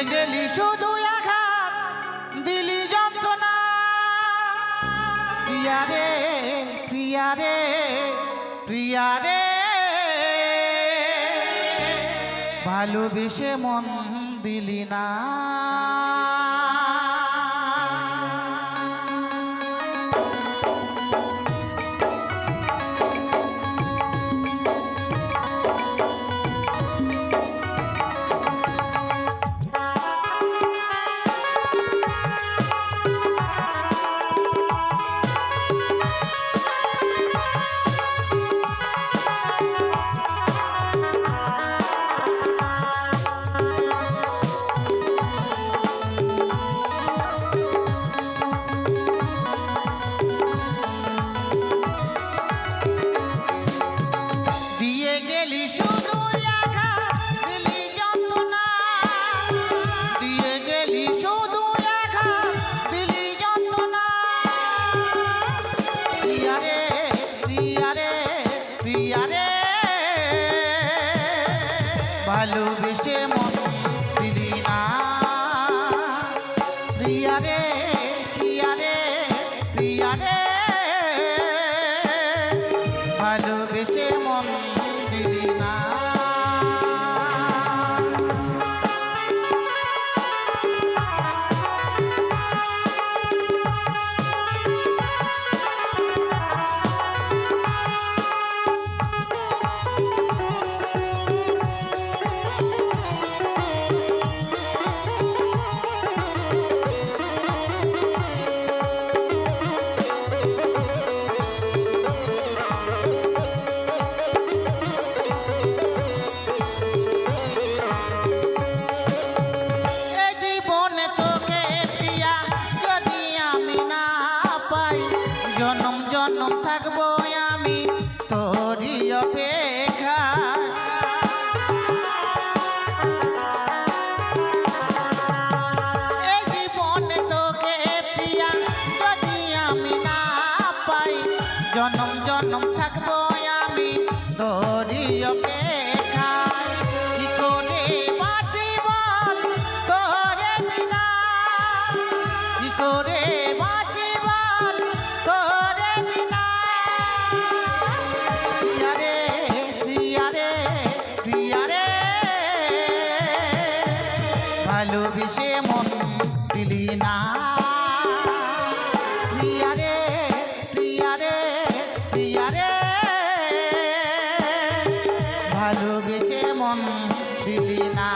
গেলি শুধু আঘাত দিলি যন্ত্রণা প্রিয়া রে প্রিয়া রে প্রিয়া রে ভালোবেসে মন দিলি না ভালোবেসে মন দিলি না প্রিয়া রে প্রিয়া রে প্রিয়া রে ভালোবেসে মন দিলি না জনম জনম থাকবো আমি তোরই অপেক্ষায় এই জীবনে তোকে প্রিয়া যদি আমি না পাই জনম জনম থাকবো আমি তোরই অপেক্ষায় কি করে বাঁচি বল তোরে বিনা কি করে বাঁচি বল তোরে বিনা প্রিয়া রে প্রিয়া রে প্রিয়া রে ভালোবেসে মন দিলি না প্রিয়া রে প্রিয়া রে প্রিয়া রে ভালোবেসে মন দিলি না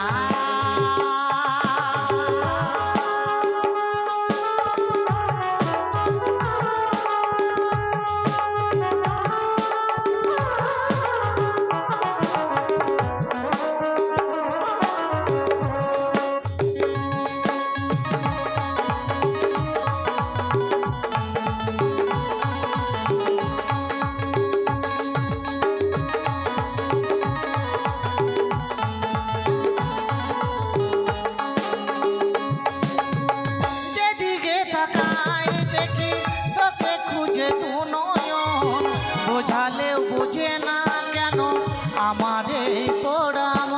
বোঝালেও বোঝে না কেন আমার এই পোড়াম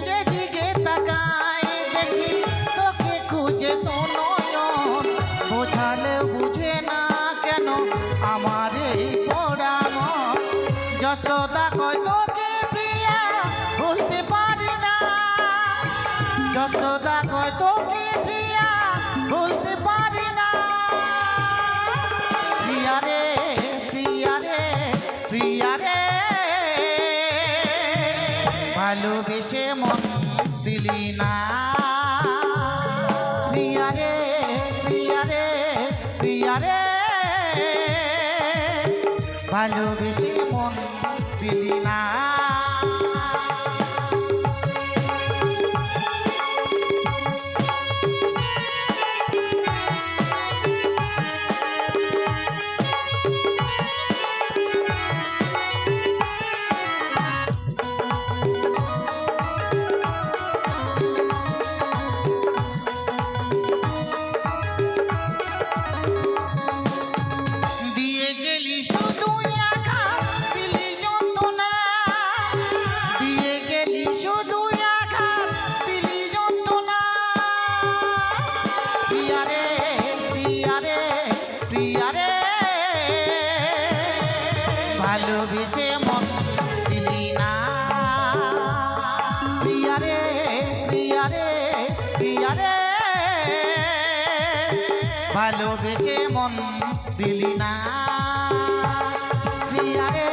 যেদিকে তাকাই দেখি তোকে খুঁজে তো নয়ন বোঝালেও বুঝে না কেন আমার এই পোড়াম যশোদা কয় তোকে প্রিয়া ভুলতে পারি না যশোদা কয় তোকে প্রিয়া ভুলতে পারি না প্রিয়া রে প্রিয়া রে প্রিয়া রে ভালোবেসে মন দিলি না প্রিয়া রে প্রিয়া রে প্রিয়া রে ভালোবেসে মন দিলি না দিয়ে গেলি শুধু একা দিলি যন্ত্রণা প্রিয়ারে প্রিয়ারে প্রিয়ারে ভালোবেসে মন দিলি না প্রিয়ারে প্রিয়ারে প্রিয়ারে ভালোবেসে মন দিলি না প্রিয়ারে